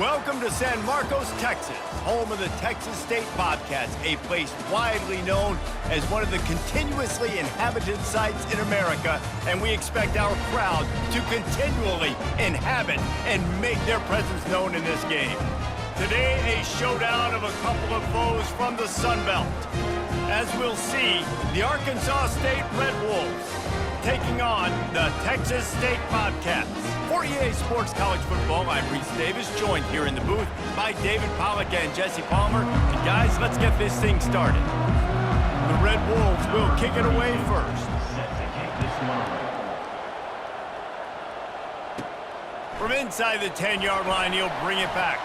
Welcome to San Marcos, Texas, home of the Texas State Bobcats, a place widely known as one of the continuously inhabited sites in America, and we expect our crowd to continually inhabit and make their presence known in this game. Today, a showdown of a couple of foes from the Sun Belt. As we'll see, the Arkansas State Red Wolves taking on the Texas State Bobcats. For EA Sports College Football, I'm Reese Davis, joined here in the booth by David Pollack and Jesse Palmer. And guys, let's get this thing started. The Red Wolves will kick it away first. From inside the 10-yard line, he'll bring it back.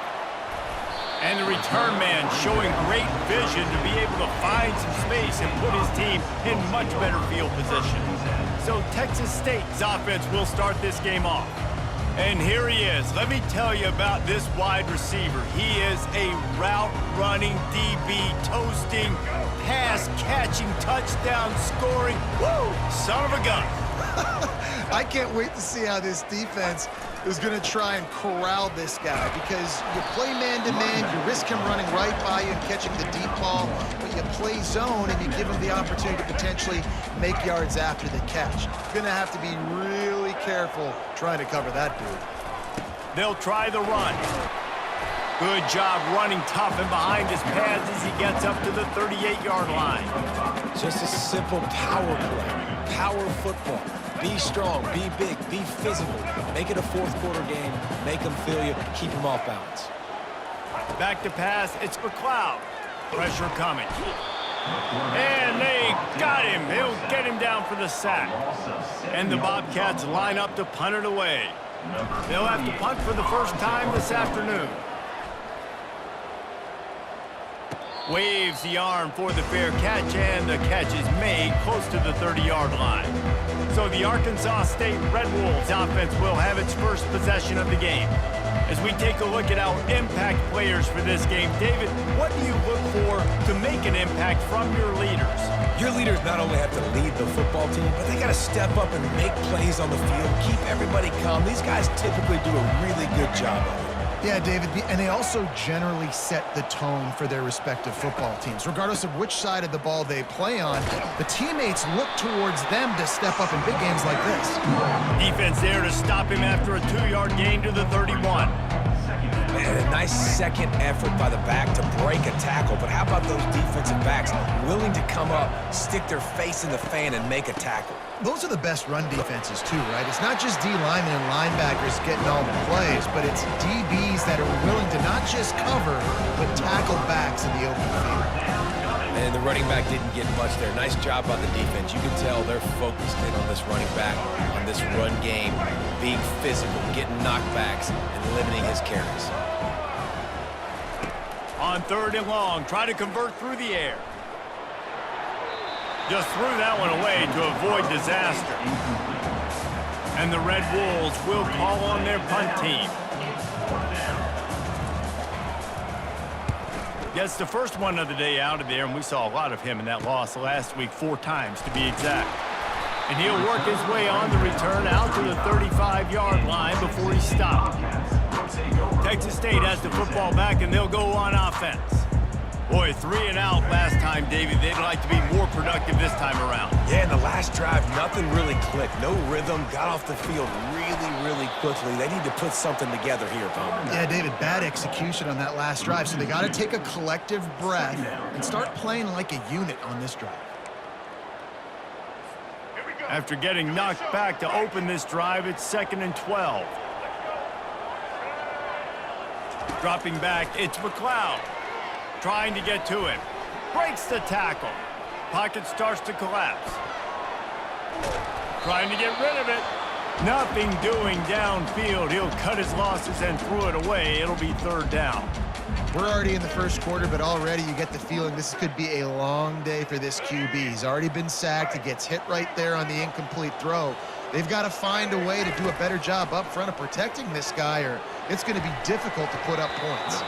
And the return man showing great vision to be able to find some space and put his team in much better field position. So Texas State's offense will start this game off. And here he is. Let me tell you about this wide receiver. He is a route-running DB, toasting, pass-catching, touchdown-scoring, woo, son of a gun. I can't wait to see how this defense is going to try and corral this guy, because you play man-to-man, you risk him running right by you and catching the deep ball, but you play zone and you give him the opportunity to potentially make yards after the catch. You're going to have to be really careful trying to cover that dude. They'll try the run. Good job running tough and behind his pads as he gets up to the 38-yard line. Just a simple power play, power football. Be strong, be big, be physical. Make it a fourth-quarter game. Make them feel you. Keep them off balance. Back to pass. It's McLeod. Pressure coming. And they got him. He'll get him down for the sack. And the Bobcats line up to punt it away. They'll have to punt for the first time this afternoon. Waves the arm for the fair catch, and the catch is made close to the 30-yard line. So the Arkansas State Red Wolves offense will have its first possession of the game. As we take a look at our impact players for this game, David, what do you look for to make an impact from your leaders? Your leaders not only have to lead the football team, but they got to step up and make plays on the field, keep everybody calm. These guys typically do a really good job of it. Yeah, David, and they also generally set the tone for their respective football teams. Regardless of which side of the ball they play on, the teammates look towards them to step up in big games like this. Defense there to stop him after a 2-yard gain to the 31. Man, a nice second effort by the back to break a tackle, but how about those defensive backs willing to come up, stick their face in the fan, and make a tackle? Those are the best run defenses too, right? It's not just D linemen and linebackers getting all the plays, but it's DBs that are willing to not just cover, but tackle backs in the open field. And the running back didn't get much there. Nice job on the defense. You can tell they're focused in on this running back, on this run game, being physical, getting knockbacks, and limiting his carries. On 3rd and long, try to convert through the air. Just threw that one away to avoid disaster. And the Red Wolves will call on their punt team. Gets the first one of the day out of there, and we saw a lot of him in that loss last week, 4 times to be exact. And he'll work his way on the return out to the 35-yard line before he's stopped. Texas State has the football back, and they'll go on offense. Boy, 3 and out last time, David. They'd like to be more productive this time around. Yeah, in the last drive, nothing really clicked. No rhythm, got off the field really quickly. They need to put something together here, Palmer. Yeah, David, bad execution on that last drive, so they got to take a collective breath and start playing like a unit on this drive. After getting knocked back to open this drive, it's 2nd and 12. Dropping back, it's McLeod. Trying to get to him. Breaks the tackle. Pocket starts to collapse. Trying to get rid of it. Nothing doing downfield. He'll cut his losses and throw it away. It'll be 3rd down. We're already in the first quarter, but already you get the feeling this could be a long day for this QB. He's already been sacked. He gets hit right there on the incomplete throw. They've got to find a way to do a better job up front of protecting this guy, or it's going to be difficult to put up points.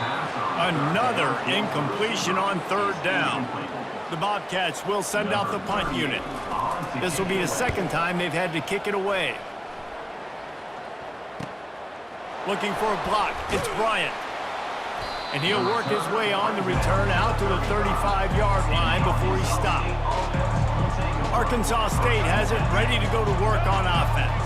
Another incompletion on 3rd down. The Bobcats will send out the punt unit. This will be the 2nd time they've had to kick it away. Looking for a block. It's Bryant. And he'll work his way on the return out to the 35-yard line before he stopped. Arkansas State has it ready to go to work on offense.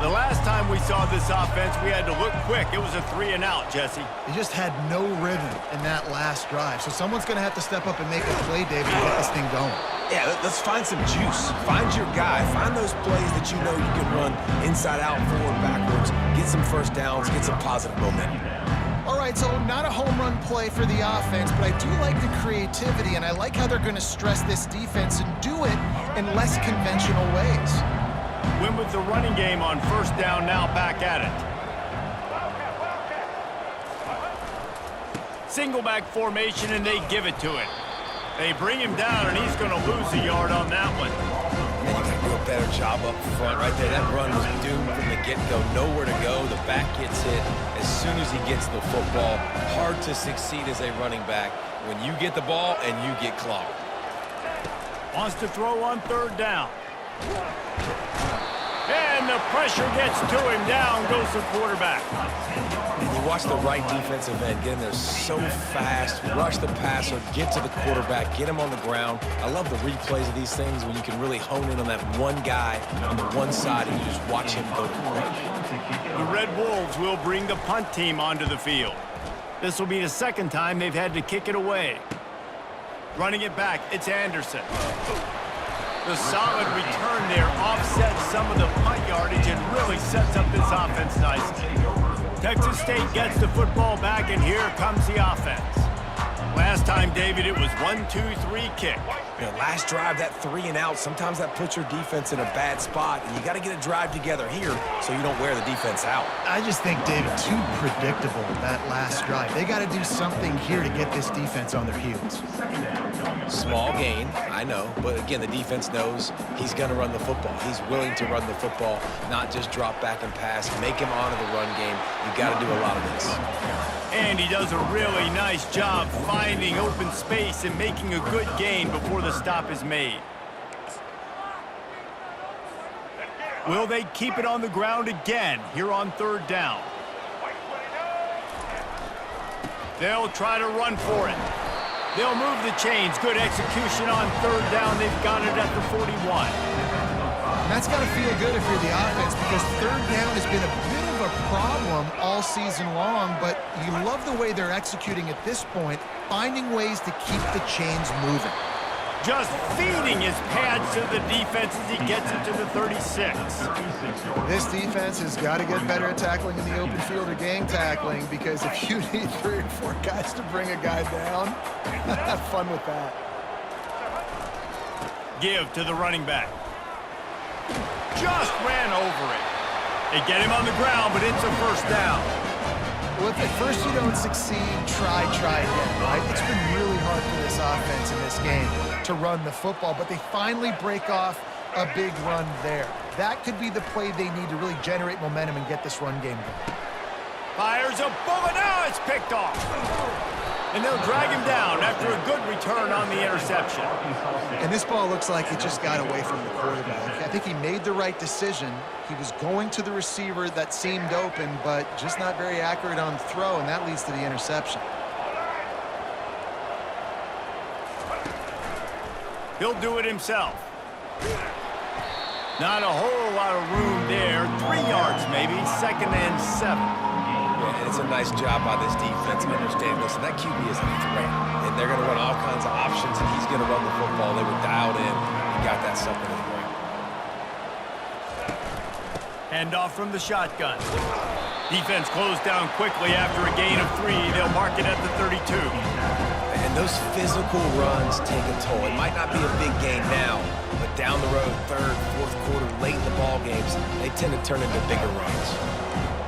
The last time we saw this offense, we had to look quick. It was a 3-and-out, Jesse. They just had no rhythm in that last drive. So someone's going to have to step up and make a play, David, and get this thing going. Yeah, let's find some juice. Find your guy. Find those plays that you know you can run inside out, forward, backwards. Get some first downs. Get some positive momentum. All right, so not a home run play for the offense, but I do like the creativity, and I like how they're going to stress this defense and do it in less conventional ways. Win with the running game on first down, now back at it. Single back formation, and they give it to it. They bring him down, and he's going to lose a yard on that one. Man, you got to do a better job up front right there. That run was doomed from the get-go. Nowhere to go. The back gets hit as soon as he gets the football. Hard to succeed as a running back when you get the ball and you get clocked. Wants to throw on third down. And the pressure gets to him. Down goes the quarterback. And you watch the right defensive end get in there so fast, rush the passer, get to the quarterback, get him on the ground. I love the replays of these things when you can really hone in on that one guy on the one side and you just watch him go to work. The Red Wolves will bring the punt team onto the field. This will be the second time they've had to kick it away. Running it back, it's Anderson. The solid return there offsets some of the punt yardage and really sets up this offense nicely. Texas State gets the football back, and here comes the offense. Last time, David, it was 1-2-3 kick. You know, last drive, that 3-and-out, sometimes that puts your defense in a bad spot, and you got to get a drive together here so you don't wear the defense out. I just think, David, too predictable that last drive. They got to do something here to get this defense on their heels. Small gain, I know, but again, the defense knows he's going to run the football. He's willing to run the football, not just drop back and pass, make him honor the run game. You got to do a lot of this. And he does a really nice job finding open space and making a good gain before the stop is made. Will they keep it on the ground again here on third down? They'll try to run for it. They'll move the chains. Good execution on third down. They've got it at the 41. And that's got to feel good if you're the offense, because third down has been a bit of a problem all season long, but you love the way they're executing at this point, finding ways to keep the chains moving. Just feeding his pads to the defense as he gets it to the 36. This defense has got to get better at tackling in the open field or gang tackling, because if you need 3 or 4 guys to bring a guy down, have fun with that. Give to the running back. Just ran over it. They get him on the ground, but it's a first down. Well, if at first you don't succeed, try again, right? It's been really hard for this offense in this game to run the football, but they finally break off a big run there. That could be the play they need to really generate momentum and get this run game going. Fires a bullet. Now it's picked off. And they'll drag him down after a good return on the interception. And this ball looks like it just got away from the quarterback. I think he made the right decision. He was going to the receiver that seemed open, but just not very accurate on the throw, and that leads to the interception. He'll do it himself. Not a whole lot of room there. 3 yards maybe, 2nd and 7. Yeah, it's a nice job by this defense understanding this. And that QB is a threat. And they're going to run all kinds of options, and he's going to run the football. They were dialed in and got that sucker to the ground. Handoff from the shotgun. Defense closed down quickly after a gain of 3. They'll mark it at the 32. And those physical runs take a toll. It might not be a big gain now, but down the road, 3rd, 4th quarter, late in the ball games, they tend to turn into bigger runs.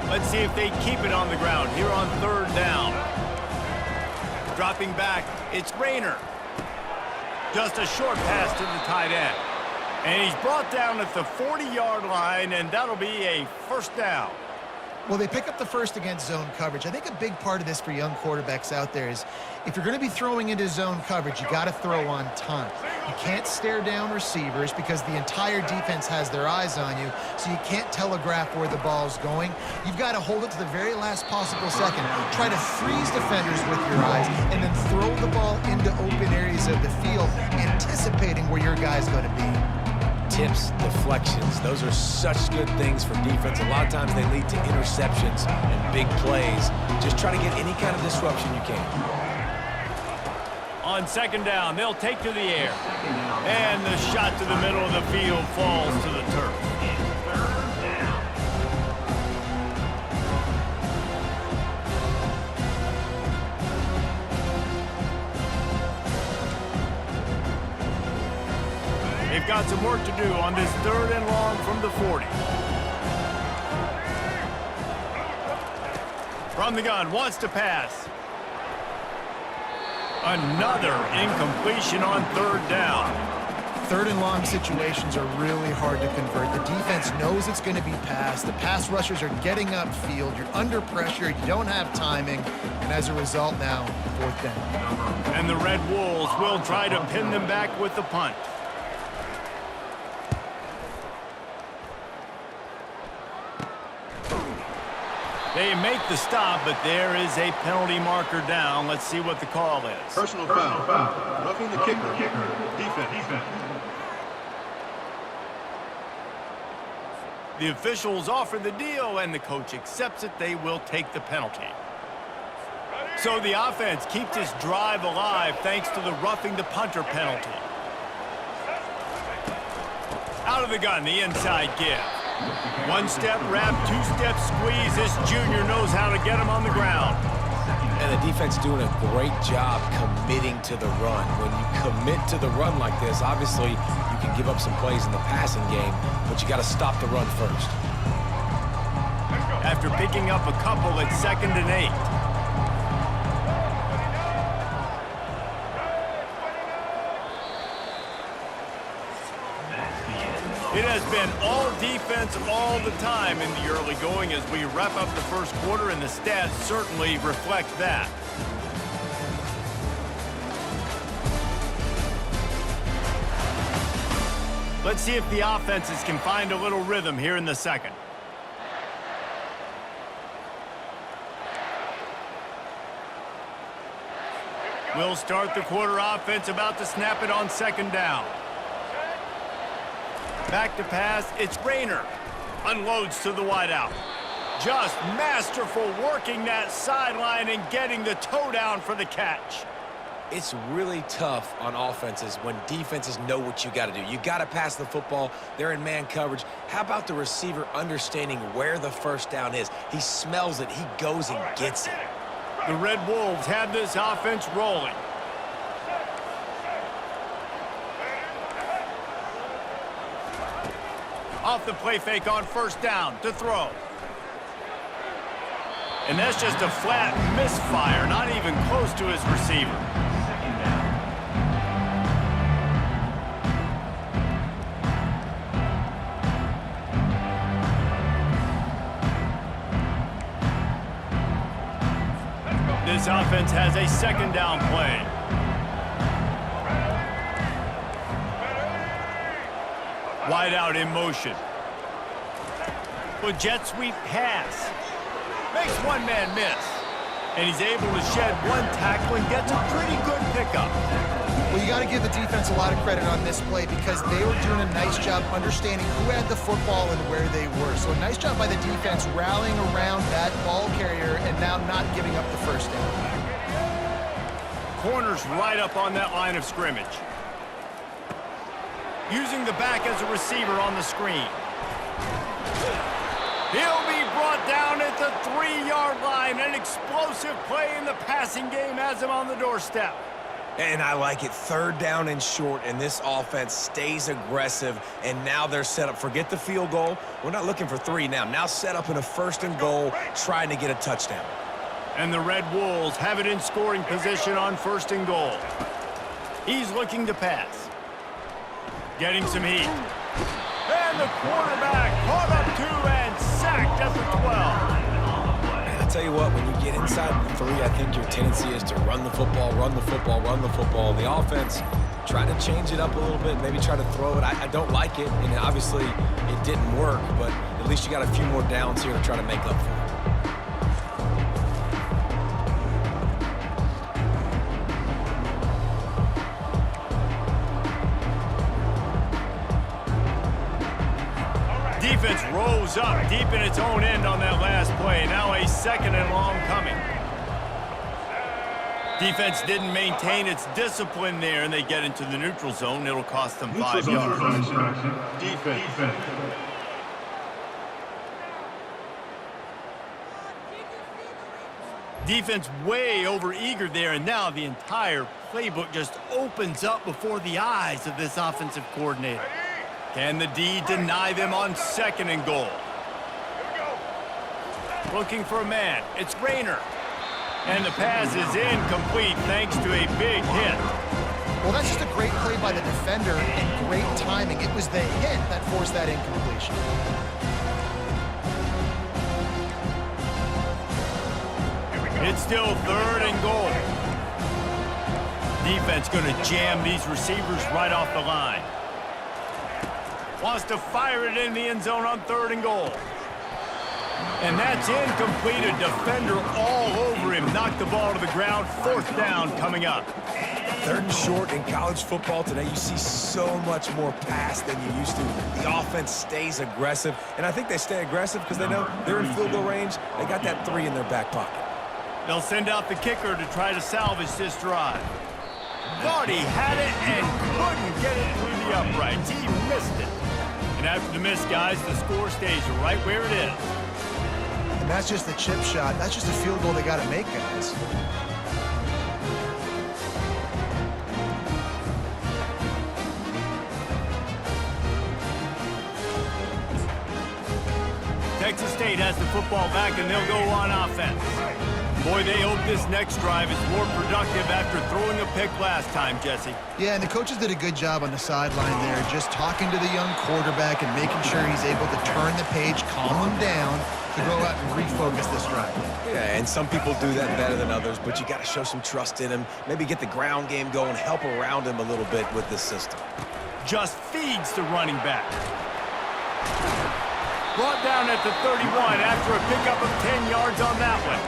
Let's see if they keep it on the ground here on 3rd down. Dropping back, it's Rayner. Just a short pass to the tight end. And he's brought down at the 40-yard line, and that'll be a first down. Well, they pick up the first against zone coverage. I think a big part of this for young quarterbacks out there is if you're going to be throwing into zone coverage, you got to throw on time. You can't stare down receivers because the entire defense has their eyes on you, so you can't telegraph where the ball's going. You've got to hold it to the very last possible second. Try to freeze defenders with your eyes and then throw the ball into open areas of the field, anticipating where your guy's going to be. Tips, deflections, those are such good things for defense. A lot of times they lead to interceptions and big plays. Just try to get any kind of disruption you can. On second down, they'll take to the air. And the shot to the middle of the field falls to the turf. They've got some work to do on this 3rd and long from the 40. From the gun, wants to pass. Another incompletion on 3rd down. 3rd and long situations are really hard to convert. The defense knows it's going to be passed. The pass rushers are getting upfield. You're under pressure. You don't have timing. And as a result now, 4th down. And the Red Wolves will try to pin them back with the punt. They make the stop, but there is a penalty marker down. Let's see what the call is. Personal foul. Roughing the kicker. Defense. The officials offer the deal, and the coach accepts it. They will take the penalty. So the offense keeps this drive alive thanks to the roughing the punter penalty. Out of the gun, the inside give. 1-step wrap, 2-step squeeze. This junior knows how to get him on the ground. And the defense doing a great job committing to the run. When you commit to the run like this, obviously you can give up some plays in the passing game, but you got to stop the run first. After picking up a couple at 2nd and 8. It has been all defense all the time in the early going as we wrap up the first quarter, and the stats certainly reflect that. Let's see if the offenses can find a little rhythm here in the second. We'll start the quarter offense, about to snap it on 2nd down. Back to pass, it's Rayner. Unloads to the wideout. Just masterful working that sideline and getting the toe down for the catch. It's really tough on offenses when defenses know what you got to do. You got to pass the football. They're in man coverage. How about the receiver understanding where the first down is? He smells it. He goes and gets it. The Red Wolves have this offense rolling. Off the play fake on 1st down to throw. And that's just a flat misfire, not even close to his receiver. This offense has a 2nd down play. Wide out in motion. Well, jet sweep pass. Makes one man miss. And he's able to shed one tackle and gets a pretty good pickup. Well, you got to give the defense a lot of credit on this play because they were doing a nice job understanding who had the football and where they were. So a nice job by the defense rallying around that ball carrier and now not giving up the first down. Corners right up on that line of scrimmage. Using the back as a receiver on the screen. He'll be brought down at the 3-yard line. An explosive play in the passing game has him on the doorstep. And I like it. 3rd down and short, and this offense stays aggressive, and now they're set up. Forget the field goal. We're not looking for 3 now. Now set up in a 1st and goal, trying to get a touchdown. And the Red Wolves have it in scoring position on 1st and goal. He's looking to pass. Getting some heat. And the quarterback caught up to and sacked at the 12. tell you what, when you get inside the 3, I think your tendency is to run the football, run the football, run the football. The offense, try to change it up a little bit, maybe try to throw it. I don't like it, and obviously it didn't work, but at least you got a few more downs here to try to make up for it. Defense rose up deep in its own end on that last play. Now a 2nd and long coming. Defense didn't maintain its discipline there, and they get into the neutral zone. It'll cost them 5 yards. Defense. Defense way over-eager there, and now the entire playbook just opens up before the eyes of this offensive coordinator. Can the D deny them on 2nd and goal? Looking for a man. It's Rayner. And the pass is incomplete thanks to a big hit. Well, that's just a great play by the defender and great timing. It was the hit that forced that incompletion. It's still 3rd and goal. Defense going to jam these receivers right off the line. Wants to fire it in the end zone on 3rd and goal. And that's incomplete. A defender all over him. Knocked the ball to the ground. 4th down coming up. 3rd and short in college football today. You see so much more pass than you used to. The offense stays aggressive, and I think they stay aggressive because they know they're in field goal range. They got that 3 in their back pocket. They'll send out the kicker to try to salvage this drive. Thought he had it and couldn't get it through the uprights. He missed it. And after the miss, guys, the score stays right where it is. And that's just the chip shot. That's just a field goal they got to make, guys. Texas State has the football back, and they'll go on offense. Boy, they hope this next drive is more productive after throwing a pick last time, Jesse. Yeah, and the coaches did a good job on the sideline there, just talking to the young quarterback and making sure he's able to turn the page, calm him down, to go out and refocus this drive. Yeah, and some people do that better than others, but you got to show some trust in him. Maybe get the ground game going, help around him a little bit with this system. Just feeds the running back. Brought down at the 31 after a pickup of 10 yards on that one.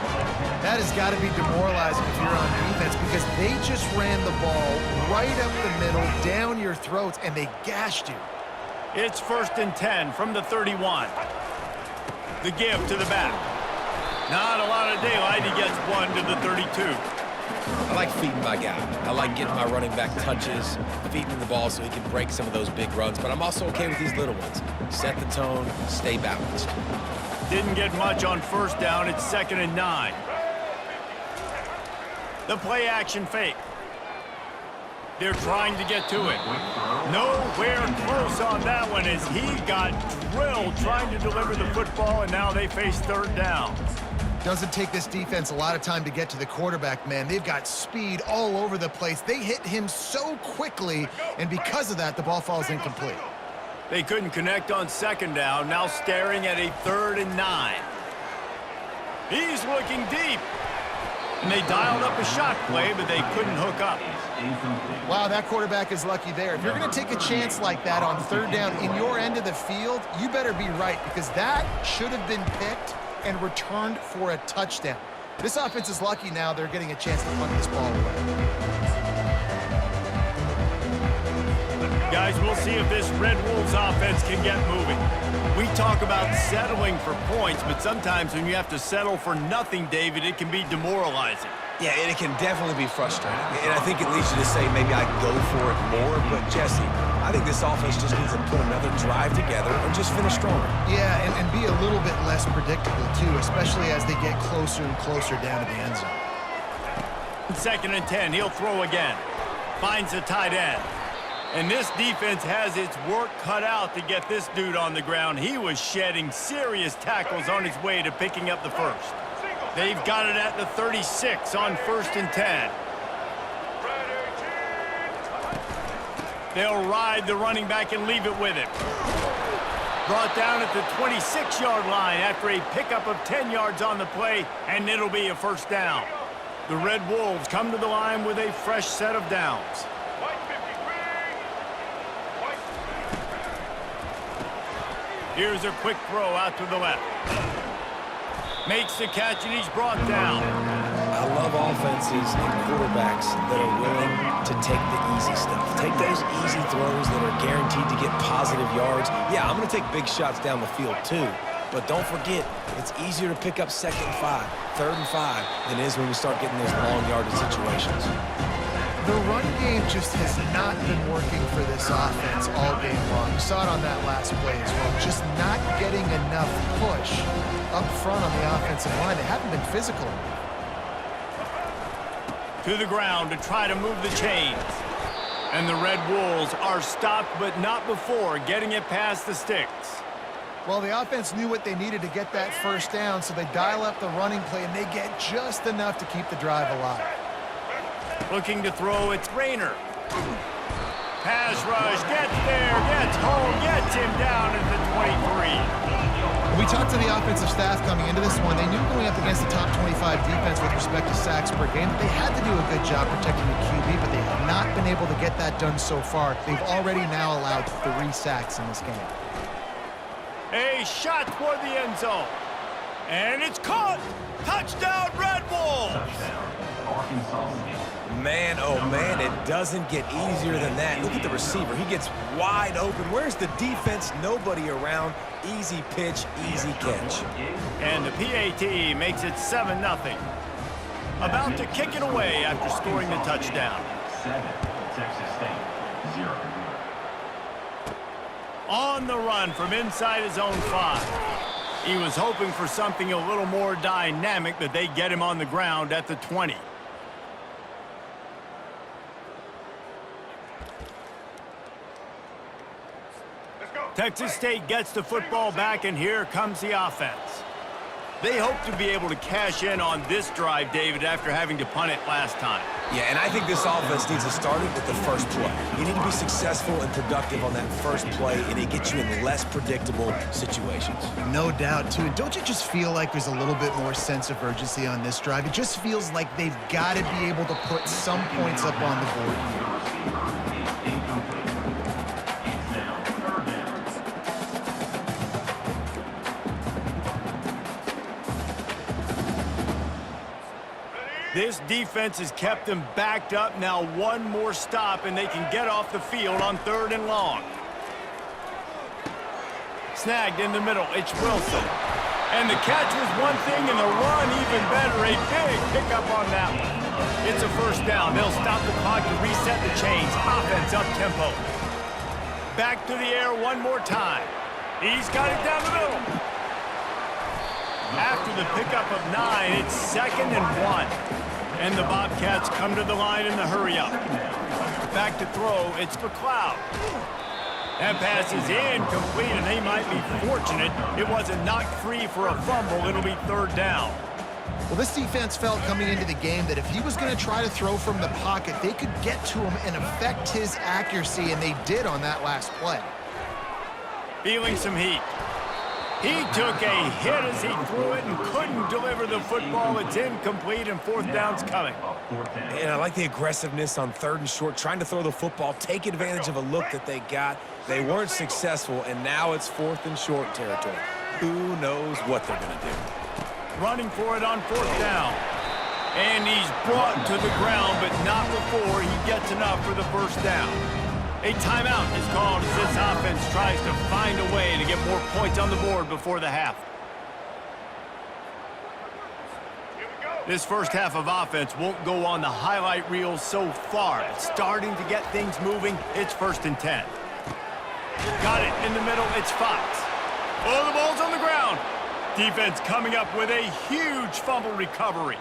That has got to be demoralizing if you're on defense because they just ran the ball right up the middle, down your throats, and they gashed you. It's 1st and 10 from the 31. The give to the back. Not a lot of daylight. He gets 1 to the 32. I like feeding my guy. I like getting my running back touches, feeding the ball so he can break some of those big runs, but I'm also okay with these little ones. Set the tone, stay balanced. Didn't get much on 1st down. It's 2nd and 9. The play action fake. They're trying to get to it. Nowhere close on that one as he got drilled trying to deliver the football, and now they face 3rd down. Doesn't take this defense a lot of time to get to the quarterback, man. They've got speed all over the place. They hit him so quickly, and because of that, the ball falls incomplete. They couldn't connect on 2nd down, now staring at a 3rd and 9. He's looking deep. And they dialed up a shot play, but they couldn't hook up. Wow, that quarterback is lucky there. If you're going to take a chance like that on 3rd down in your end of the field, you better be right because that should have been picked and returned for a touchdown. This offense is lucky now they're getting a chance to punt this ball away. Guys, we'll see if this Red Wolves offense can get moving. We talk about settling for points, but sometimes when you have to settle for nothing, David, it can be demoralizing. Yeah, and it can definitely be frustrating. And I think it leads you to say maybe I go for it more, but Jesse, I think this offense just needs to put another drive together and just finish stronger. Yeah, and be a little bit less predictable, too, especially as they get closer and closer down to the end zone. 2nd and 10, he'll throw again. Finds the tight end. And this defense has its work cut out to get this dude on the ground. He was shedding serious tackles on his way to picking up the 1st. They've got it at the 36 on 1st and 10. They'll ride the running back and leave it with him. Brought down at the 26-yard line after a pickup of 10 yards on the play, and it'll be a first down. The Red Wolves come to the line with a fresh set of downs. Here's a quick throw out to the left. Makes the catch, and he's brought down. I love offenses and quarterbacks that are willing to take the easy stuff. Take those easy throws that are guaranteed to get positive yards. Yeah, I'm going to take big shots down the field too. But don't forget, it's easier to pick up 2nd and 5, 3rd and 5 than it is when we start getting those long yardage situations. The run game just has not been working for this offense all game long. You saw it on that last play as well. Just not getting enough push up front on the offensive line. They haven't been physical. To the ground to try to move the chains. And the Red Wolves are stopped, but not before getting it past the sticks. Well, the offense knew what they needed to get that first down, so they dial up the running play, and they get just enough to keep the drive alive. Looking to throw, it's Rayner. Pass rush, gets there, gets home, gets him down at the 23. We talked to the offensive staff coming into this one. They knew going up against the top 25 defense with respect to sacks per game that they had to do a good job protecting the QB, but they have not been able to get that done so far. They've already now allowed 3 sacks in this game. A shot toward the end zone. And it's caught. Touchdown, Red Wolves. Man, oh man, it doesn't get easier than that. Look at the receiver. He gets wide open. Where's the defense? Nobody around. Easy pitch, easy catch. And the PAT makes it 7-0. About to kick it away after scoring the touchdown. 7, Texas State, 0. On the run from inside his own 5. He was hoping for something a little more dynamic, but they get him on the ground at the 20. Texas State gets the football back, and here comes the offense. They hope to be able to cash in on this drive, David, after having to punt it last time. Yeah, and I think this offense needs to start it with the first play. You need to be successful and productive on that first play, and it gets you in less predictable situations. No doubt, too. Don't you just feel like there's a little bit more sense of urgency on this drive? It just feels like they've got to be able to put some points up on the board here. This defense has kept them backed up. Now one more stop, and they can get off the field on 3rd and long. Snagged in the middle. It's Wilson. And the catch was one thing, and the run even better. A big pickup on that one. It's a first down. They'll stop the clock to reset the chains. Offense up-tempo. Back to the air one more time. He's got it down the middle. After the pickup of 9, it's 2nd and 1. And the Bobcats come to the line in the hurry-up. Back to throw, it's McLeod. That pass is incomplete, and they might be fortunate it wasn't knocked free for a fumble. It'll be 3rd down. Well, this defense felt coming into the game that if he was going to try to throw from the pocket, they could get to him and affect his accuracy, and they did on that last play. Feeling some heat. He took a hit as he threw it and couldn't deliver the football. It's incomplete, and 4th down's coming. And I like the aggressiveness on 3rd and short, trying to throw the football, take advantage of a look that they got. They weren't successful, and now it's 4th and short territory. Who knows what they're going to do? Running for it on 4th down. And he's brought to the ground, but not before he gets enough for the first down. A timeout is called as this offense tries to find a way to get more points on the board before the half. This first half of offense won't go on the highlight reel so far. It's starting to get things moving. It's 1st and 10. Got it in the middle. It's Fox. Oh, the ball's on the ground. Defense coming up with a huge fumble recovery.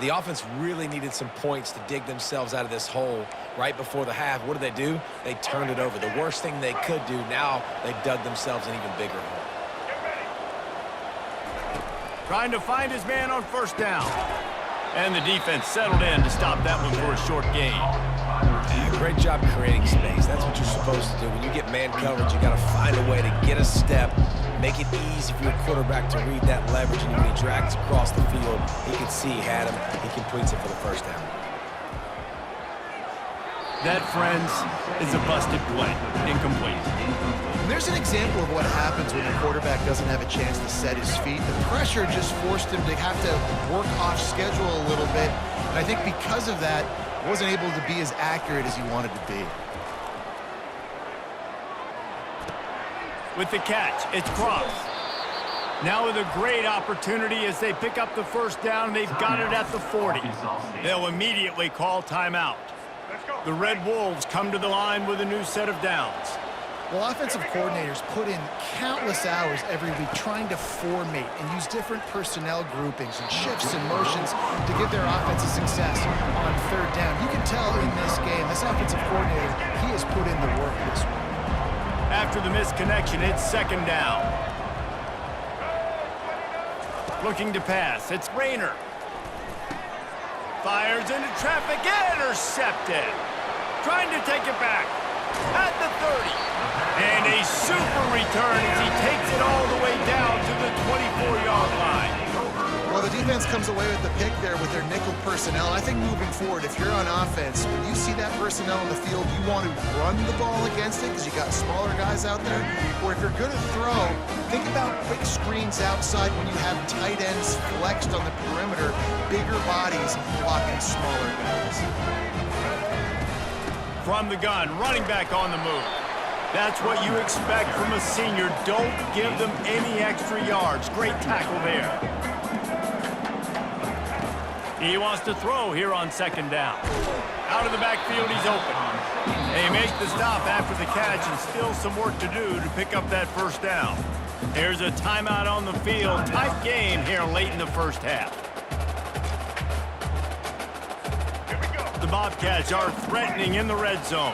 The offense really needed some points to dig themselves out of this hole right before the half. What did they do? They turned it over. The worst thing they could do, now they dug themselves an even bigger hole. Trying to find his man on 1st down. And the defense settled in to stop that one for a short gain. Great job creating space. That's what you're supposed to do. When you get man coverage, you got to find a way to get a step, make it easy for your quarterback to read that leverage, and when he drags across the field, he can see he had him. He completes it for the first down. That, friends, is a busted play. Incomplete. And there's an example of what happens when the quarterback doesn't have a chance to set his feet. The pressure just forced him to have to work off schedule a little bit. And I think because of that, wasn't able to be as accurate as he wanted to be. With the catch, it's Cross. Now with a great opportunity as they pick up the first down. They've got it at the 40. They'll immediately call timeout. The Red Wolves come to the line with a new set of downs. Well, offensive coordinators put in countless hours every week trying to formate and use different personnel groupings and shifts and motions to give their offensive success on third down. You can tell in this game, this offensive coordinator, he has put in the work this week. After the misconnection, it's second down. Looking to pass, it's Rayner. Fires into traffic, intercepted. Trying to take it back at the 30. And a super return as he takes it all the way down to the 24-yard line. Well, the defense comes away with the pick there with their nickel personnel. I think moving forward, if you're on offense, when you see that personnel on the field, you want to run the ball against it because you got smaller guys out there. Or if you're going to throw, think about quick screens outside when you have tight ends flexed on the perimeter, bigger bodies blocking smaller guys. From the gun, running back on the move. That's what you expect from a senior. Don't give them any extra yards. Great tackle there. He wants to throw here on second down. Out of the backfield, he's open. They make the stop after the catch and still some work to do to pick up that first down. There's a timeout on the field. Tight game here late in the first half. The Bobcats are threatening in the red zone.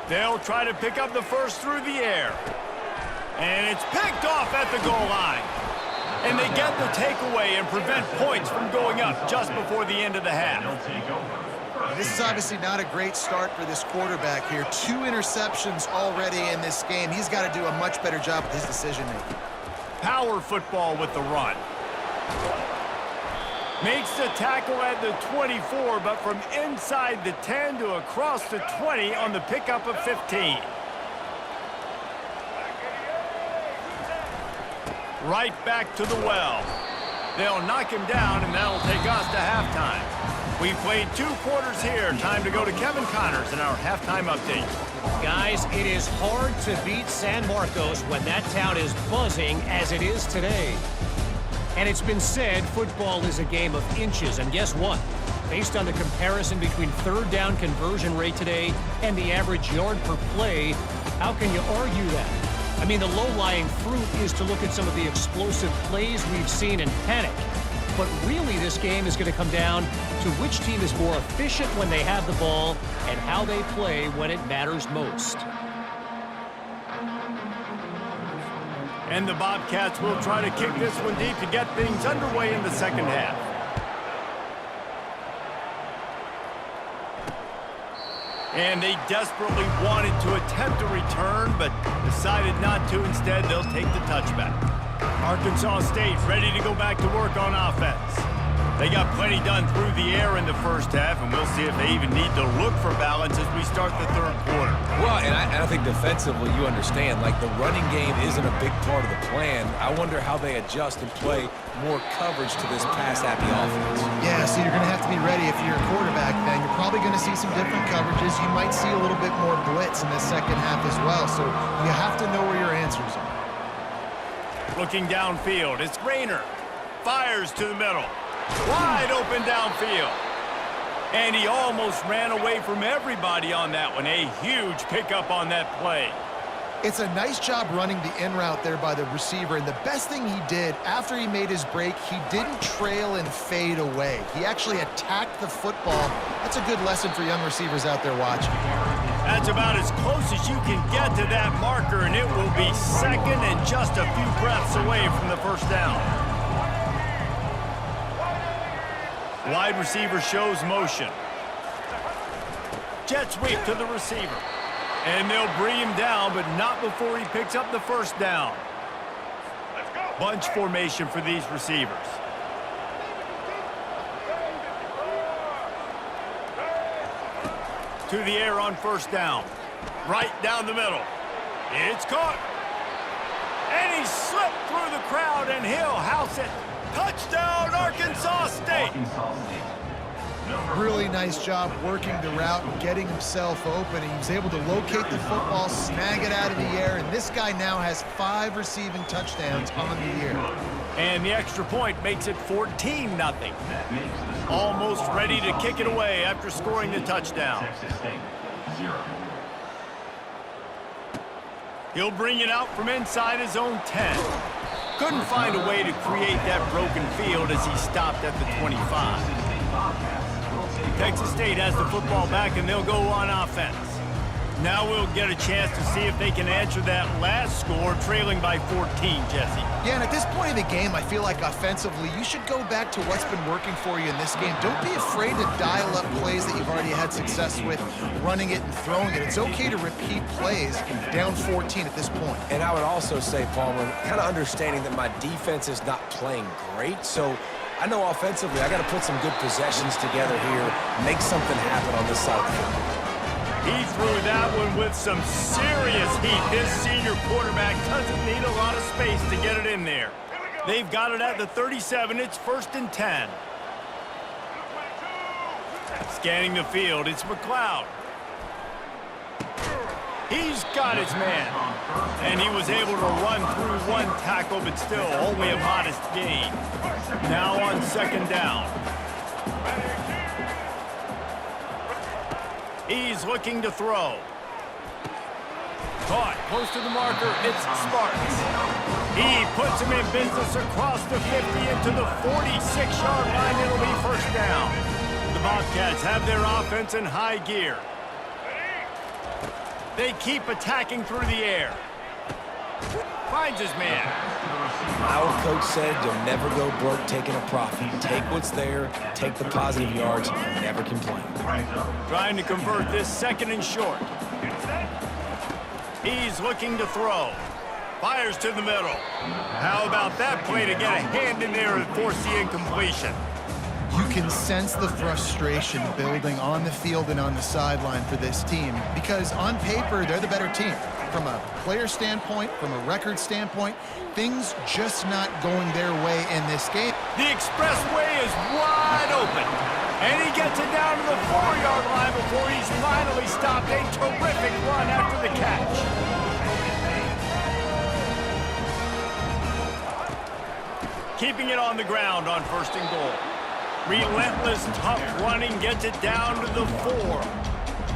They'll try to pick up the first through the air. And it's picked off at the goal line. And they get the takeaway and prevent points from going up just before the end of the half. This is obviously not a great start for this quarterback here. 2 interceptions already in this game. He's got to do a much better job with his decision-making. Power football with the run. Makes the tackle at the 24, but from inside the 10 to across the 20 on the pickup of 15. Right back to the well. They'll knock him down, and that'll take us to halftime. We've played 2 quarters here. Time to go to Kevin Connors in our halftime update. Guys, it is hard to beat San Marcos when that town is buzzing as it is today. And it's been said football is a game of inches, and guess what? Based on the comparison between third down conversion rate today and the average yard per play, how can you argue that? I mean, the low-lying fruit is to look at some of the explosive plays we've seen and panic. But really, this game is going to come down to which team is more efficient when they have the ball and how they play when it matters most. And the Bobcats will try to kick this one deep to get things underway in the second half. And they desperately wanted to attempt a return, but decided not to. Instead, they'll take the touchback. Arkansas State ready to go back to work on offense. They got plenty done through the air in the first half, and we'll see if they even need to look for balance as we start the third quarter. Well, and I think defensively, you understand, like the running game isn't a big part of the plan. I wonder how they adjust and play more coverage to this pass-happy offense. Yeah, so you're going to have to be ready if you're a quarterback then. You're probably going to see some different coverages. You might see a little bit more blitz in the second half as well, so you have to know where your answers are. Looking downfield, it's Rayner. Fires to the middle. Wide open downfield. And he almost ran away from everybody on that one. A huge pickup on that play. It's a nice job running the in route there by the receiver, and the best thing he did after he made his break, he didn't trail and fade away. He actually attacked the football. That's a good lesson for young receivers out there watching. That's about as close as you can get to that marker, and it will be second and just a few breaths away from the first down. Wide receiver shows motion. Jet sweep to the receiver. And they'll bring him down, but not before he picks up the first down. Bunch formation for these receivers. To the air on first down. Right down the middle. It's caught. And he slipped through the crowd, and he'll house it. Touchdown, Arkansas State. Really nice job working the route and getting himself open. He was able to locate the football, snag it out of the air, and this guy now has 5 receiving touchdowns on the year. And the extra point makes it 14-0. Almost ready to kick it away after scoring the touchdown. Texas State, 0. He'll bring it out from inside his own 10. Couldn't find a way to create that broken field as he stopped at the 25. Texas State has the football back, and they'll go on offense. Now we'll get a chance to see if they can answer that last score, trailing by 14, Jesse. Yeah, and at this point of the game, I feel like offensively, you should go back to what's been working for you in this game. Don't be afraid to dial up plays that you've already had success with, running it and throwing it. It's okay to repeat plays down 14 at this point. And I would also say, Palmer, kind of understanding that my defense is not playing great, so I know offensively I got to put some good possessions together here, make something happen on this side of the football. He threw that one with some serious heat. This senior quarterback doesn't need a lot of space to get it in there. They've got it at the 37. It's 1st and 10. Scanning the field, it's McLeod. He's got his man. And he was able to run through one tackle, but still only a modest gain. Now on 2nd down. He's looking to throw. Caught close to the marker. It's Sparks. He puts him in business across the 50 into the 46-yard line. It'll be 1st down. The Bobcats have their offense in high gear. They keep attacking through the air. Finds his man. My old coach said you'll never go broke taking a profit. Take what's there, take the positive yards, and never complain. Trying to convert this 2nd and short. He's looking to throw. Fires to the middle. How about that play to get a hand in there and force the incompletion? You can sense the frustration building on the field and on the sideline for this team because on paper, they're the better team. From a player standpoint, from a record standpoint, things just not going their way in this game. The expressway is wide open. And he gets it down to the 4-yard line before he's finally stopped. A terrific run after the catch. Keeping it on the ground on 1st and goal. Relentless, tough running gets it down to the 4.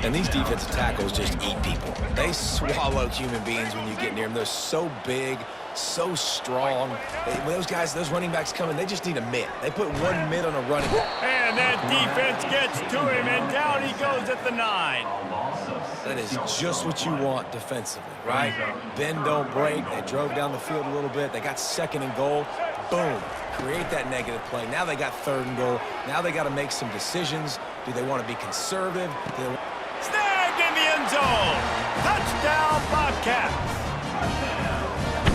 And these defensive tackles just eat people. They swallow human beings when you get near them. They're so big, so strong. When those guys, those running backs come in, they just need a mitt. They put 1 mitt on a running back. And that defense gets to him, and down he goes at the 9. That is just what you want defensively, right? Bend, don't break. They drove down the field a little bit. They got 2nd and goal. Boom. Create that negative play. Now they got 3rd and goal. Now they got to make some decisions. Do they want to be conservative? Snagged in the end zone. Touchdown, Bobcats.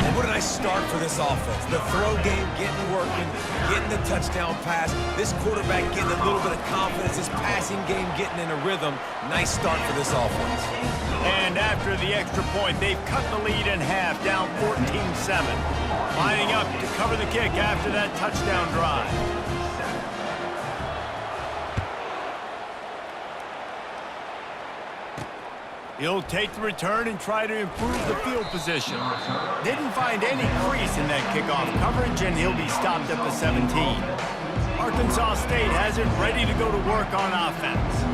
And what a nice start for this offense. The throw game getting working, getting the touchdown pass. This quarterback getting a little bit of confidence. This passing game getting in a rhythm. Nice start for this offense. And after the extra point, they've cut the lead in half, down 14-7. Lining up to cover the kick after that touchdown drive. He'll take the return and try to improve the field position. Didn't find any crease in that kickoff coverage, and he'll be stopped at the 17. Arkansas State has it ready to go to work on offense.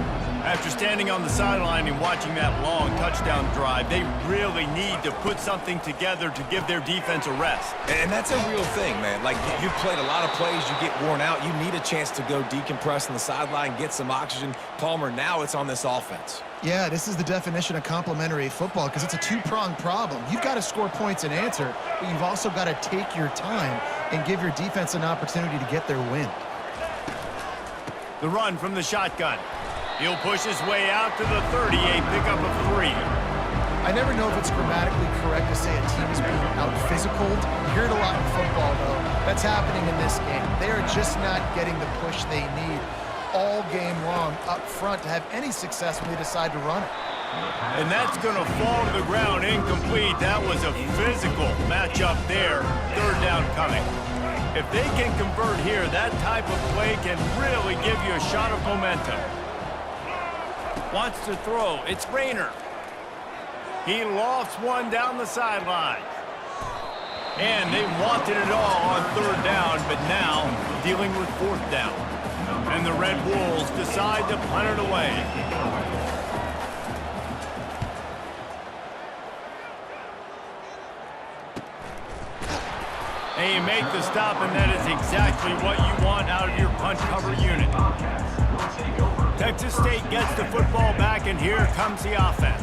After standing on the sideline and watching that long touchdown drive, they really need to put something together to give their defense a rest. And that's a real thing, man. Like, you've played a lot of plays, you get worn out, you need a chance to go decompress on the sideline, get some oxygen. Palmer, now it's on this offense. Yeah, this is the definition of complementary football because it's a two-pronged problem. You've got to score points and answer, but you've also got to take your time and give your defense an opportunity to get their win. The run from the shotgun. He'll push his way out to the 30, a pickup of 3. I never know if it's grammatically correct to say a team is being out-physicaled. You hear it a lot in football, though. That's happening in this game. They are just not getting the push they need all game long up front to have any success when they decide to run it. And that's going to fall to the ground incomplete. That was a physical matchup there. Third down coming. If they can convert here, that type of play can really give you a shot of momentum. Wants to throw. It's Rayner. He lofts one down the sideline. And they wanted it all on third down, but now dealing with fourth down. And the Red Wolves decide to punt it away. And you make the stop, and that is exactly what you want out of your punt cover unit. Texas State gets the football back, and here comes the offense.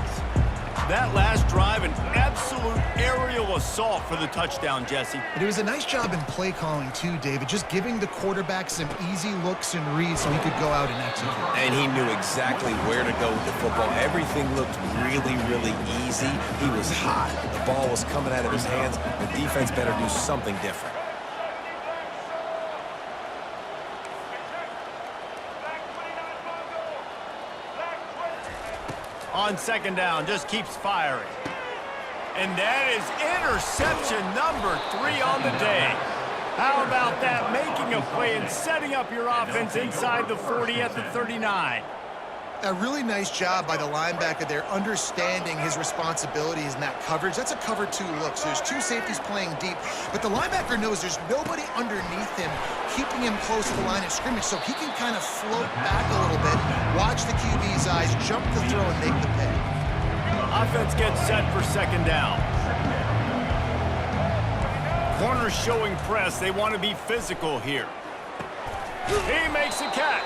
That last drive, an absolute aerial assault for the touchdown, Jesse. But it was a nice job in play calling, too, David, just giving the quarterback some easy looks and reads so he could go out and execute. And he knew exactly where to go with the football. Everything looked really, really easy. He was hot. The ball was coming out of his hands. The defense better do something different. On second down, just keeps firing. And that is interception number 3 on the day. How about that? Making a play and setting up your offense inside the 40 at the 39. A really nice job by the linebacker there, understanding his responsibilities in that coverage. That's a cover 2 look, so there's 2 safeties playing deep, but the linebacker knows there's nobody underneath him, keeping him close to the line of scrimmage, so he can kind of float back a little bit, watch the QB's eyes, jump the throw, and make the pick. Offense gets set for second down. Corners showing press. They want to be physical here. He makes a catch.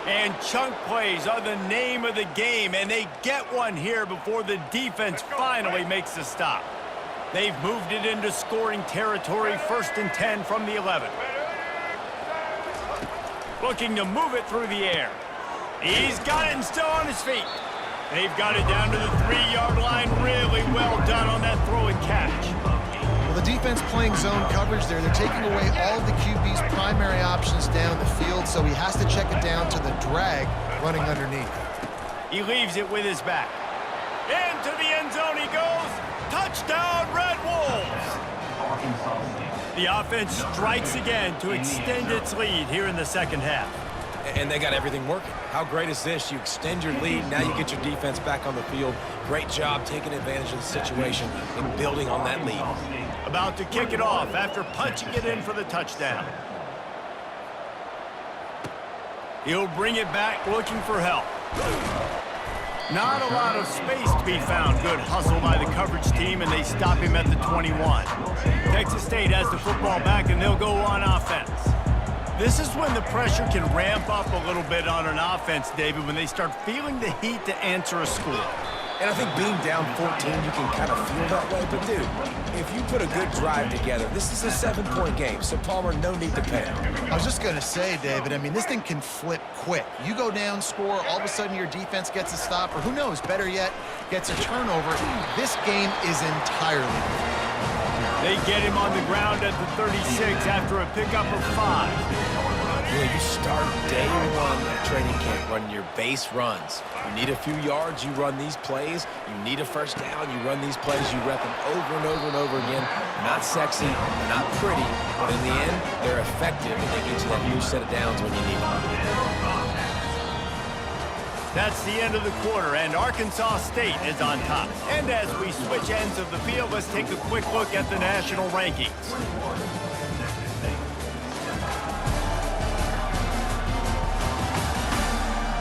And chunk plays are the name of the game, and they get one here before the defense finally makes the stop. They've moved it into scoring territory, 1st and 10 from the 11. Looking to move it through the air. He's got it and still on his feet. They've got it down to the 3-yard line. Really well done on that throw and catch. Well, the defense playing zone coverage there. They're taking away all of the QB's primary options down the field, so he has to check it down to the drag running underneath. He leaves it with his back. Into the end zone he goes. Touchdown, Red Wolves! The offense strikes again to extend its lead here in the second half. And they got everything working. How great is this? You extend your lead, now you get your defense back on the field. Great job taking advantage of the situation and building on that lead. About to kick it off after punching it in for the touchdown. He'll bring it back looking for help. Not a lot of space to be found. Good hustle by the coverage team, and they stop him at the 21. Texas State has the football back, and they'll go on offense. This is when the pressure can ramp up a little bit on an offense, David, when they start feeling the heat to answer a score. And I think being down 14, you can kind of feel that way. But, dude, if you put a good drive together, this is a 7-point game. So, Palmer, no need to panic. I was just going to say, David, I mean, this thing can flip quick. You go down, score, all of a sudden your defense gets a stop, or who knows, better yet, gets a turnover. This game is entirely different. They get him on the ground at the 36 after a pickup of 5. You know, you start day 1 at training camp running your base runs. You need a few yards, you run these plays. You need a first down, you run these plays. You rep them over and over and over again. Not sexy, not pretty, but in the end, they're effective, and they get you that new set of downs when you need them. That's the end of the quarter, and Arkansas State is on top. And as we switch ends of the field, let's take a quick look at the national rankings.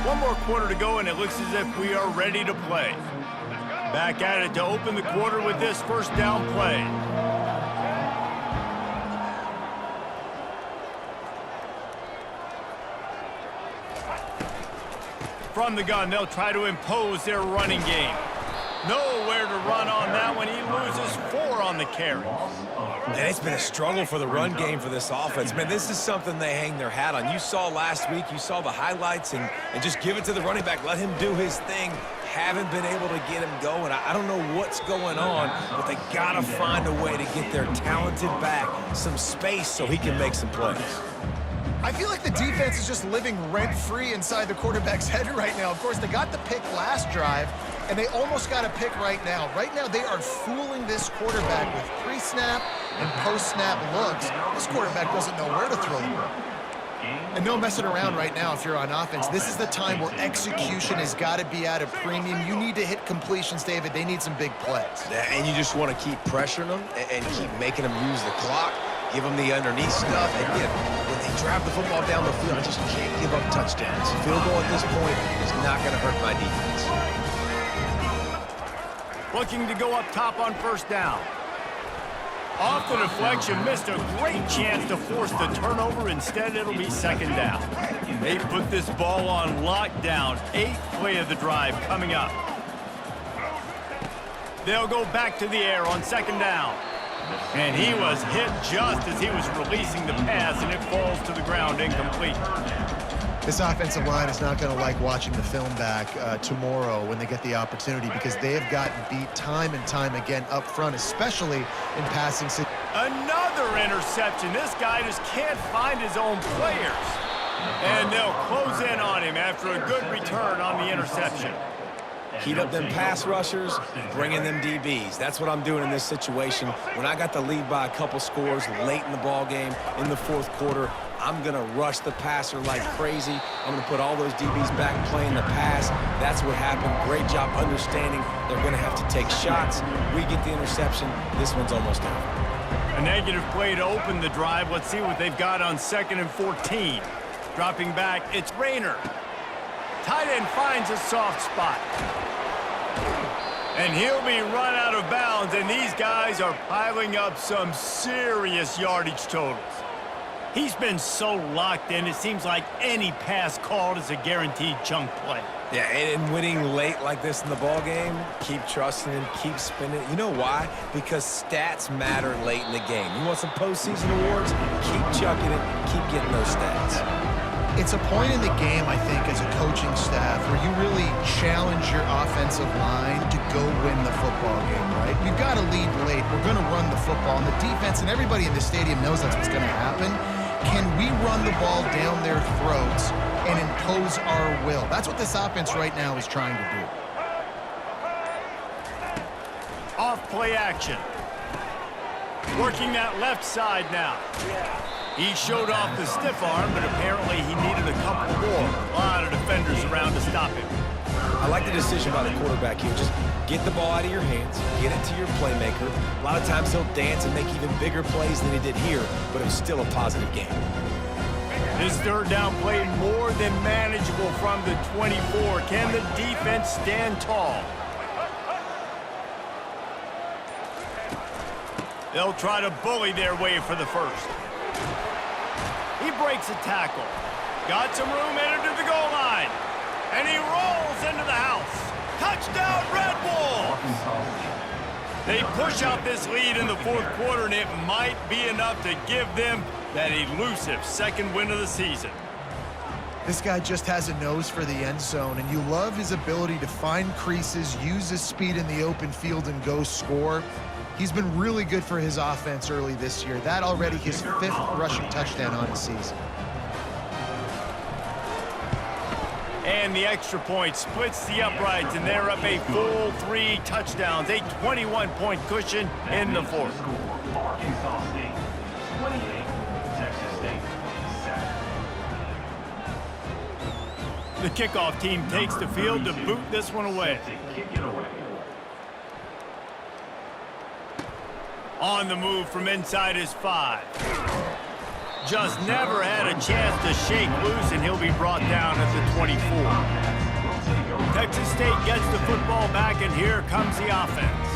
One more quarter to go, and it looks as if we are ready to play. Back at it to open the quarter with this first down play. From the gun, they'll try to impose their running game. Nowhere to run on that one. He loses 4 on the carry. And it's been a struggle for the run game for this offense. Man, this is something they hang their hat on. You saw last week, you saw the highlights, and just give it to the running back. Let him do his thing. Haven't been able to get him going. I don't know what's going on, but they got to find a way to get their talented back some space so he can make some plays. I feel like the defense is just living rent-free inside the quarterback's head right now. Of course, they got the pick last drive, and they almost got a pick right now. Right now, they are fooling this quarterback with pre-snap and post-snap looks. This quarterback doesn't know where to throw the ball. And no messing around right now if you're on offense. This is the time where execution has got to be at a premium. You need to hit completions, David. They need some big plays. Yeah, and you just want to keep pressuring them and keep making them use the clock. Give them the underneath stuff. And again, when they drive the football down the field, I just can't give up touchdowns. Field goal at this point is not going to hurt my defense. Looking to go up top on first down. Off the deflection, missed a great chance to force the turnover. Instead, it'll be second down. They put this ball on lockdown. 8th play of the drive coming up. They'll go back to the air on second down. And he was hit just as he was releasing the pass, and it falls to the ground incomplete. This offensive line is not going to like watching the film back tomorrow when they get the opportunity, because they have gotten beat time and time again up front, especially in passing. Another interception. This guy just can't find his own players. And they'll close in on him after a good return on the interception. Heat up them pass rushers, bring in them DBs. That's what I'm doing in this situation. When I got the lead by a couple scores late in the ball game, in the fourth quarter, I'm going to rush the passer like crazy. I'm going to put all those DBs back playing the pass. That's what happened. Great job understanding they're going to have to take shots. We get the interception. This one's almost over. A negative play to open the drive. Let's see what they've got on 2nd and 14. Dropping back, it's Rayner. Tight end finds a soft spot. And he'll be run out of bounds, and these guys are piling up some serious yardage totals. He's been so locked in, it seems like any pass called is a guaranteed chunk play. Yeah, and winning late like this in the ball game, keep trusting him, keep spinning. You know why? Because stats matter late in the game. You want some postseason awards? Keep chucking it, keep getting those stats. It's a point in the game, I think, as a coaching staff where you really challenge your offensive line to go win the football game, right? We've got to lead late. We're going to run the football. And the defense and everybody in the stadium knows that's what's going to happen. Can we run the ball down their throats and impose our will? That's what this offense right now is trying to do. Off play action. Working that left side now. He showed off the stiff arm, but apparently he needed a couple more. A lot of defenders around to stop him. I like the decision by the quarterback here. Just get the ball out of your hands, get it to your playmaker. A lot of times he'll dance and make even bigger plays than he did here, but it was still a positive game. This third down play more than manageable from the 24. Can the defense stand tall? They'll try to bully their way for the first. He breaks a tackle. Got some room, headed to the goal line. And he rolls into the house. Touchdown, Red Bulls! They push out this lead in the fourth quarter, and it might be enough to give them that elusive second win of the season. This guy just has a nose for the end zone, and you love his ability to find creases, use his speed in the open field, and go score. He's been really good for his offense early this year. That already his 5th rushing touchdown on the season. And the extra point splits the uprights, and they're up a full 3 touchdowns, a 21-point cushion in the fourth. Arkansas State 28, Texas State 7. The kickoff team takes the field to boot this one away. Kick it away. On the move from inside his 5. Just never had a chance to shake loose, and he'll be brought down at the 24. Texas State gets the football back, and here comes the offense.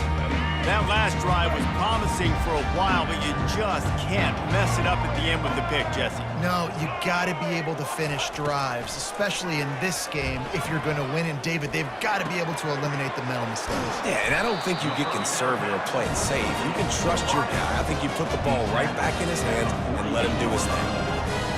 That last drive was promising for a while, but you just can't mess it up at the end with the pick, Jesse. No, you got to be able to finish drives, especially in this game if you're going to win. And, David, they've got to be able to eliminate the mental mistakes. Yeah, and I don't think you get conservative or play it safe. You can trust your guy. I think you put the ball right back in his hands and let him do his thing.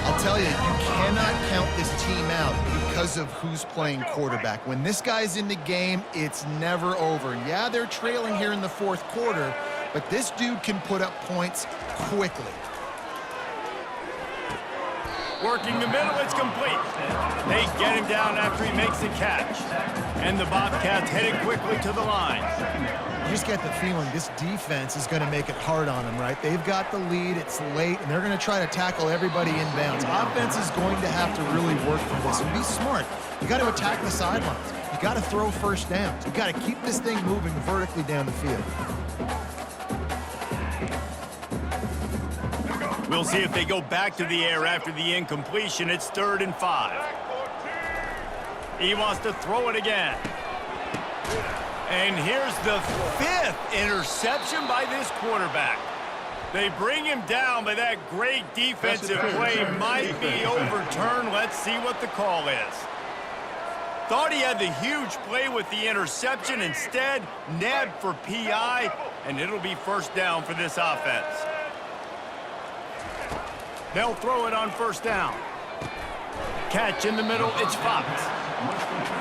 I'll tell you, you cannot count this team out because of who's playing quarterback. When this guy's in the game, it's never over. Yeah, they're trailing here in the fourth quarter, but this dude can put up points quickly. Working the middle, it's complete. They get him down after he makes the catch. And the Bobcats headed quickly to the line. You just get the feeling this defense is going to make it hard on them, right? They've got the lead, it's late, and they're going to try to tackle everybody inbounds. Offense is going to have to really work for this and be smart. You got to attack the sidelines. You got to throw first downs. You got to keep this thing moving vertically down the field. We'll see if they go back to the air after the incompletion. It's 3rd and 5. He wants to throw it again. And here's the 5th interception by this quarterback. They bring him down, but that great defensive play might be overturned. Let's see what the call is. Thought he had the huge play with the interception. Instead, nabbed for PI, and it'll be first down for this offense. They'll throw it on first down. Catch in the middle, it's Fox.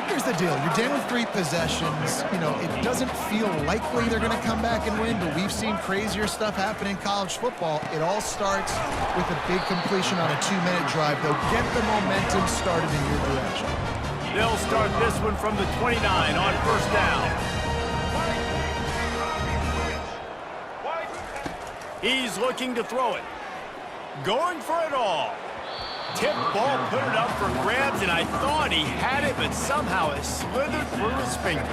Here's the deal. You're down 3 possessions. You know, it doesn't feel likely they're going to come back and win, but we've seen crazier stuff happen in college football. It all starts with a big completion on a 2-minute drive. They'll get the momentum started in your direction. They'll start this one from the 29 on first down. He's looking to throw it. Going for it all. Tip ball, put it up for grabs, and I thought he had it, but somehow it slithered through his fingers.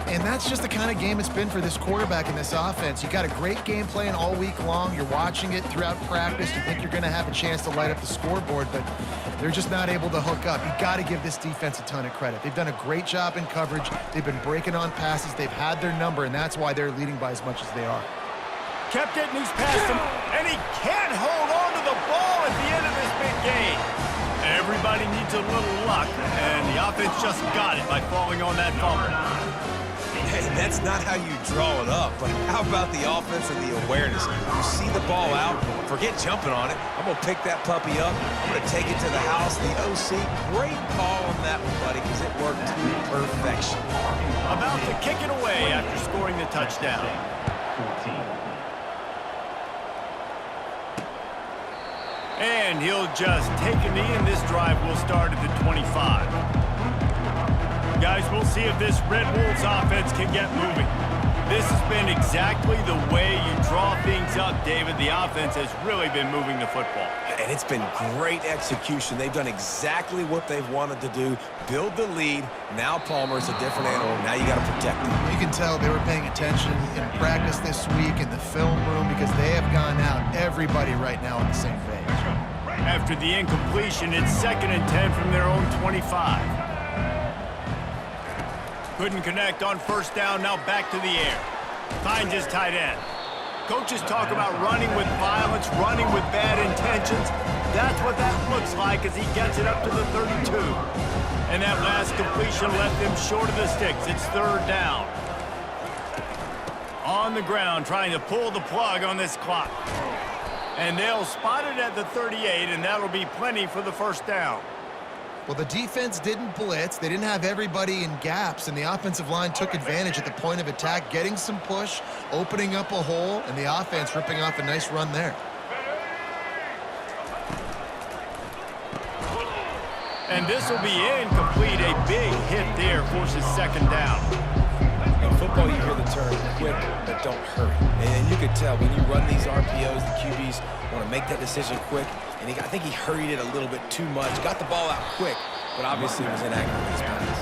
And that's just the kind of game it's been for this quarterback in this offense. You got a great game plan all week long. You're watching it throughout practice. You think you're going to have a chance to light up the scoreboard, but they're just not able to hook up. You got to give this defense a ton of credit. They've done a great job in coverage. They've been breaking on passes. They've had their number, and that's why they're leading by as much as they are. Kept it, and he's past him, and he can't hold on to the ball at the end of this big game. Everybody needs a little luck, and the offense just got it by falling on that fumble. Hey, that's not how you draw it up, but how about the offense and the awareness? You see the ball out, forget jumping on it. I'm going to pick that puppy up. I'm going to take it to the house. The OC, great call on that one, buddy, because it worked to perfection. About to kick it away after scoring the touchdown. 14. And he'll just take a knee, and this drive will start at the 25. Guys, we'll see if this Red Wolves offense can get moving. This has been exactly the way you draw things up, David. The offense has really been moving the football. And it's been great execution. They've done exactly what they've wanted to do. Build the lead. Now Palmer's a different animal. Now you got to protect him. You can tell they were paying attention in practice this week in the film room because they have gone out, everybody right now on the same page. After the incompletion, it's 2nd and 10 from their own 25. Couldn't connect on first down, now back to the air. Finds his tight end. Coaches talk about running with violence, running with bad intentions. That's what that looks like as he gets it up to the 32. And that last completion left him short of the sticks. It's 3rd down. On the ground, trying to pull the plug on this clock. And they'll spot it at the 38, and that'll be plenty for the first down. Well, the defense didn't blitz. They didn't have everybody in gaps, and the offensive line took advantage at the point of attack, getting some push, opening up a hole, and the offense ripping off a nice run there. And this will be incomplete. A big hit there forces 2nd down. In football, you hear the term quick, but don't hurry. And you can tell when you run these RPOs, the QBs want to make that decision quick. And I think he hurried it a little bit too much. Got the ball out quick, but obviously was inaccurate with his pass.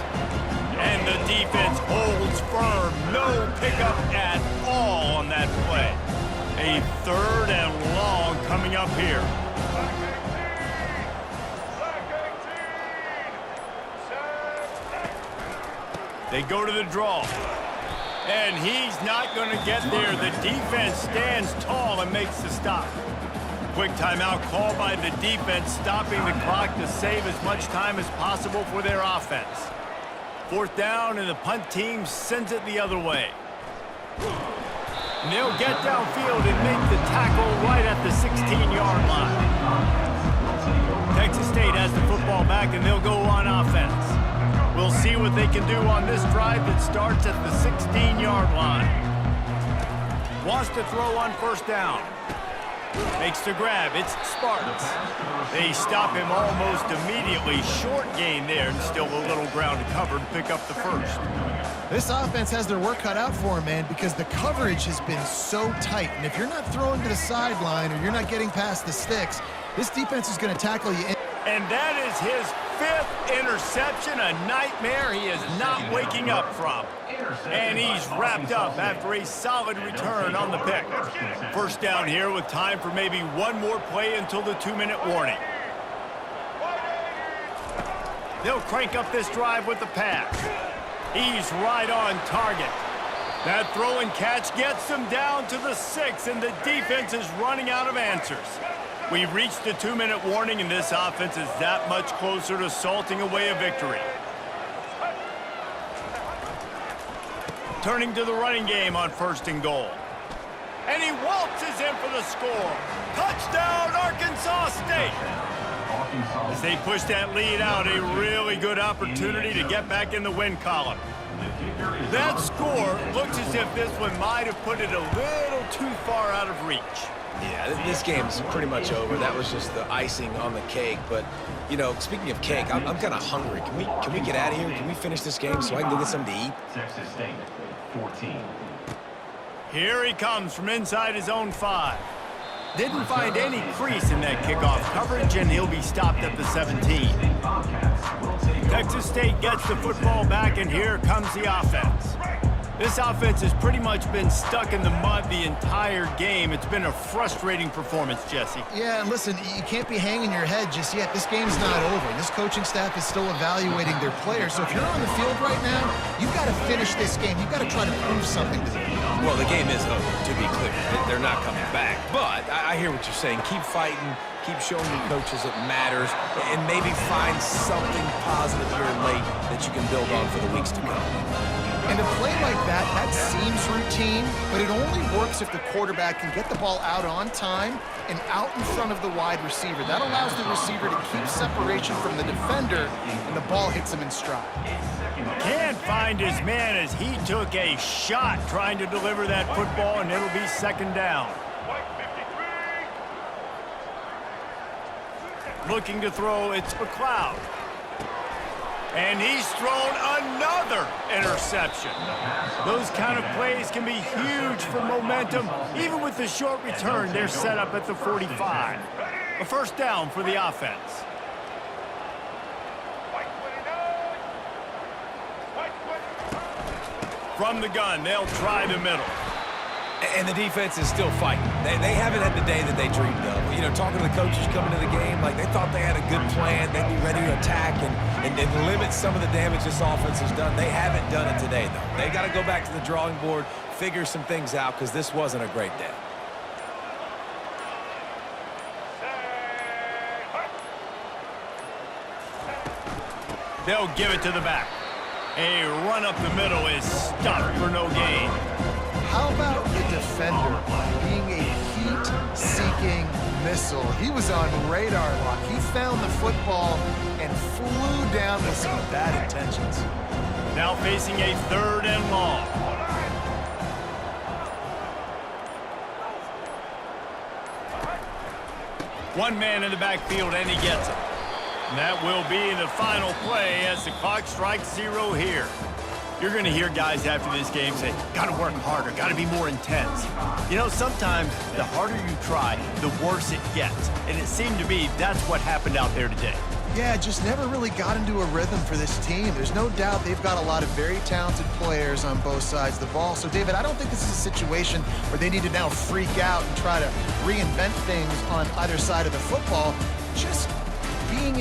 And the defense holds firm. No pickup at all on that play. A 3rd and long coming up here. They go to the draw. And he's not going to get there. The defense stands tall and makes the stop. Quick timeout called by the defense, stopping the clock to save as much time as possible for their offense. 4th down, and the punt team sends it the other way. And they'll get downfield and make the tackle right at the 16-yard line. Texas State has the football back, and they'll go on offense. We'll see what they can do on this drive that starts at the 16-yard line. Wants to throw on 1st down. Makes the grab. It's Sparks. They stop him almost immediately. Short gain there, and still a little ground to cover to pick up the 1st. This offense has their work cut out for them, man, because the coverage has been so tight. And if you're not throwing to the sideline or you're not getting past the sticks, this defense is going to tackle you. And that is his 5th interception, a nightmare he is not waking up from. And he's wrapped up after a solid return on the pick. 1st down here with time for maybe one more play until the 2-minute warning. They'll crank up this drive with the pass. He's right on target. That throw and catch gets them down to the 6, and the defense is running out of answers. We've reached the 2-minute warning, and this offense is that much closer to salting away a victory. Turning to the running game on 1st and goal. And he waltzes in for the score. Touchdown, Arkansas State. As they push that lead out, a really good opportunity to get back in the win column. That score looks as if this one might have put it a little too far out of reach. Yeah, this game's pretty much over. That was just the icing on the cake. But, you know, speaking of cake, I'm kind of hungry. Can we get out of here? Can we finish this game so I can go get something to eat? Texas State, 14. Here he comes from inside his own 5. Didn't find any crease in that kickoff coverage, and he'll be stopped at the 17. Texas State gets the football back, and here comes the offense. This offense has pretty much been stuck in the mud the entire game. It's been a frustrating performance, Jesse. Yeah, and listen, you can't be hanging your head just yet. This game's not over. This coaching staff is still evaluating their players. So if you're on the field right now, you've got to finish this game. You've got to try to prove something to them. Well, the game is over, to be clear. They're not coming back. But I hear what you're saying. Keep fighting. Keep showing your coaches it matters. And maybe find something positive here late that you can build on for the weeks to come. And a play like that seems routine, but it only works if the quarterback can get the ball out on time and out in front of the wide receiver. That allows the receiver to keep separation from the defender, and the ball hits him in stride. Can't find his man as he took a shot trying to deliver that football, and it'll be 2nd down. Looking to throw, it's McLeod. And he's thrown another interception. Those kind of plays can be huge for momentum. Even with the short return, they're set up at the 45. A 1st down for the offense. From the gun, they'll try the middle. And the defense is still fighting. They haven't had the day that they dreamed of. You know, talking to the coaches coming to the game, like they thought they had a good plan. They'd be ready to attack and limit some of the damage this offense has done. They haven't done it today, though. They got to go back to the drawing board, figure some things out, because this wasn't a great day. They'll give it to the back. A run up the middle is stopped for no gain. How about the defender being a heat-seeking missile? He was on radar lock. He found the football and flew down with some bad intentions. Now facing a 3rd and long. One man in the backfield, and he gets it. And that will be the final play as the clock strikes 0 here. You're going to hear guys after this game say, got to work harder, got to be more intense. You know, sometimes the harder you try, the worse it gets. And it seemed to be that's what happened out there today. Yeah, just never really got into a rhythm for this team. There's no doubt they've got a lot of very talented players on both sides of the ball. So, David, I don't think this is a situation where they need to now freak out and try to reinvent things on either side of the football. Just being in